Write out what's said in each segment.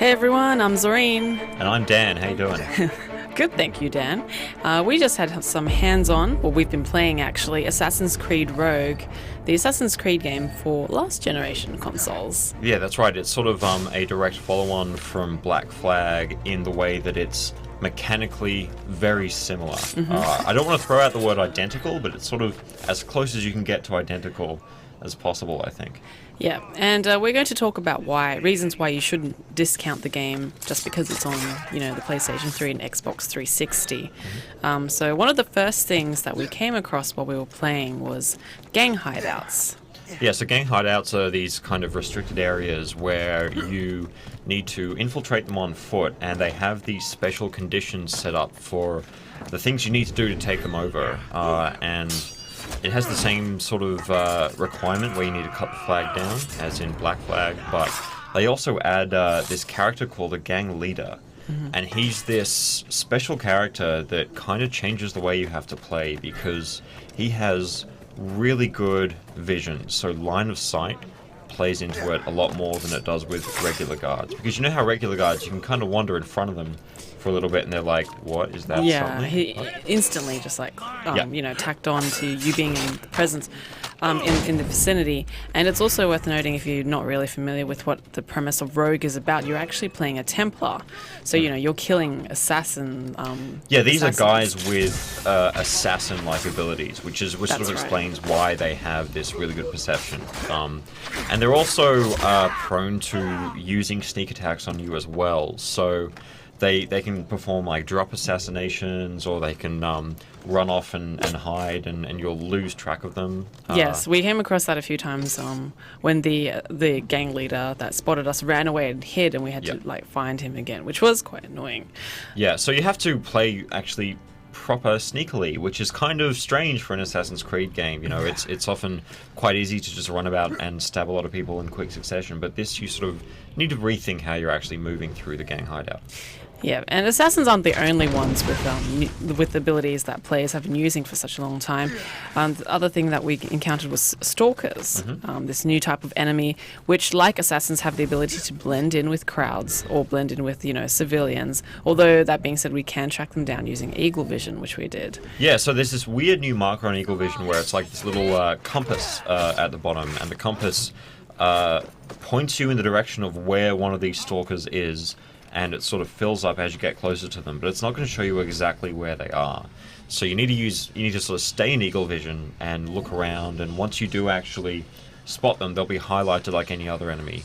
Hey everyone, I'm Zorine. And I'm Dan. How you doing? Good, thank you, Dan. We just had some hands-on, we've been playing actually, Assassin's Creed Rogue, the Assassin's Creed game for last generation consoles. Yeah, that's right. It's sort of a direct follow-on from Black Flag in the way that it's mechanically very similar. I don't want to throw out the word identical, but it's sort of as close as you can get to identical as possible, I think. Yeah, and we're going to talk about reasons why you shouldn't discount the game just because it's on, the PlayStation 3 and Xbox 360. So one of the first things that we came across while we were playing was gang hideouts. Yeah, so gang hideouts are these kind of restricted areas where you need to infiltrate them on foot, and they have these special conditions set up for the things you need to do to take them over, and it has the same sort of requirement where you need to cut the flag down, as in Black Flag, but they also add this character called a gang leader. And he's this special character that kind of changes the way you have to play because he has really good vision. So line of sight plays into it a lot more than it does with regular guards. Because you know how regular guards, you can kind of wander in front of them for a little bit and they're like, what, is that something? Yeah, he instantly just tacked on to you being in the presence in the vicinity. And it's also worth noting, if you're not really familiar with what the premise of Rogue is about, you're actually playing a Templar. So, you're killing assassin. These are guys with assassin-like abilities, which sort of explains why they have this really good perception. And they're also prone to using sneak attacks on you as well. So they can perform like drop assassinations, or they can run off and hide, and you'll lose track of them. Yes, we came across that a few times when the gang leader that spotted us ran away and hid, and we had to find him again, which was quite annoying. Yeah, so you have to play actually proper sneakily, which is kind of strange for an Assassin's Creed game. It's often quite easy to just run about and stab a lot of people in quick succession, but this you sort of need to rethink how you're actually moving through the gang hideout. Yeah, and assassins aren't the only ones with abilities that players have been using for such a long time. The other thing that we encountered was stalkers, this new type of enemy, which, like assassins, have the ability to blend in with crowds or blend in with, civilians. Although, that being said, we can track them down using eagle vision, which we did. Yeah, so there's this weird new marker on eagle vision where it's like this little compass at the bottom, and the compass points you in the direction of where one of these stalkers is, and it sort of fills up as you get closer to them, but it's not going to show you exactly where they are. So you need to sort of stay in eagle vision and look around, and once you do actually spot them, they'll be highlighted like any other enemy.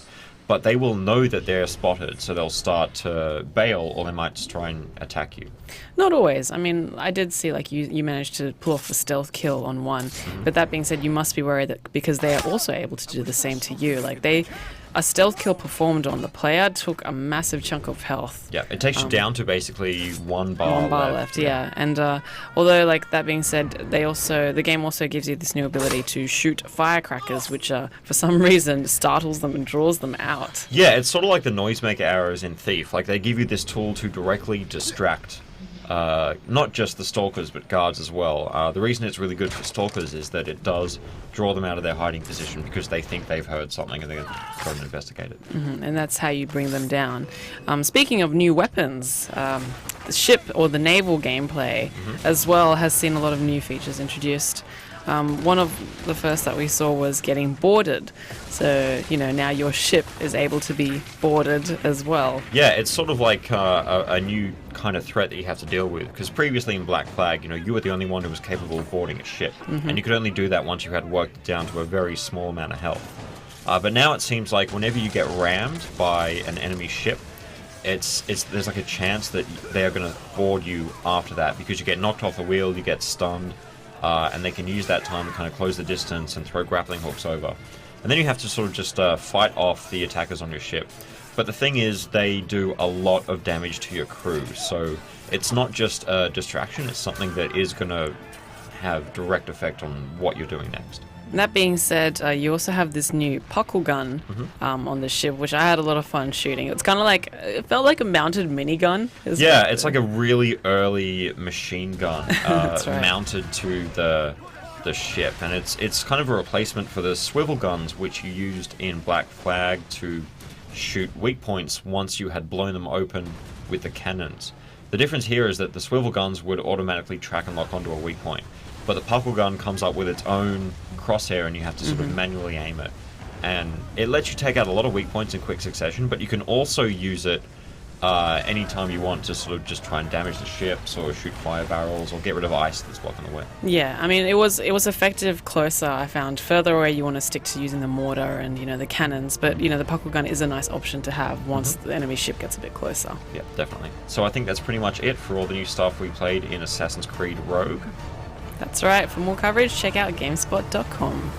But they will know that they're spotted, so they'll start to bail, or they might just try and attack you. Not always. I mean, I did see you managed to pull off a stealth kill on one, but that being said, you must be worried that because they are also able to do the same to you. A stealth kill performed on the player took a massive chunk of health. Yeah, it takes you down to basically one bar left. Yeah. And although, that being said, the game also gives you this new ability to shoot firecrackers, which for some reason startles them and draws them out. Yeah, it's sort of like the noisemaker arrows in Thief. They give you this tool to directly distract not just the stalkers, but guards as well. The reason it's really good for stalkers is that it does draw them out of their hiding position because they think they've heard something and they're going to go and investigate it. And that's how you bring them down. Speaking of new weapons, the ship or the naval gameplay as well has seen a lot of new features introduced. One of the first that we saw was getting boarded. So, now your ship is able to be boarded as well. Yeah, it's sort of like a new kind of threat that you have to deal with. Because previously in Black Flag, you were the only one who was capable of boarding a ship. And you could only do that once you had worked it down to a very small amount of health. But now it seems like whenever you get rammed by an enemy ship, there's a chance that they are going to board you after that, because you get knocked off the wheel, you get stunned, and they can use that time to kind of close the distance and throw grappling hooks over. And then you have to sort of just fight off the attackers on your ship. But the thing is, they do a lot of damage to your crew, so it's not just a distraction, it's something that is going to have direct effect on what you're doing next. That being said, you also have this new puckle gun on the ship, which I had a lot of fun shooting. It's kind of it felt like a mounted minigun. Yeah, it's like a really early machine gun right. mounted to the ship, and it's kind of a replacement for the swivel guns which you used in Black Flag to shoot weak points once you had blown them open with the cannons. The difference here is that the swivel guns would automatically track and lock onto a weak point, but the puckle gun comes up with its own crosshair and you have to sort of manually aim it. And it lets you take out a lot of weak points in quick succession, but you can also use it anytime you want to sort of just try and damage the ships or shoot fire barrels or get rid of ice that's blocking the way. Yeah, I mean, it was effective closer, I found. Further away, you want to stick to using the mortar and, the cannons, but, the puckle gun is a nice option to have once the enemy ship gets a bit closer. Yeah, definitely. So I think that's pretty much it for all the new stuff we played in Assassin's Creed Rogue. That's right. For more coverage, check out GameSpot.com.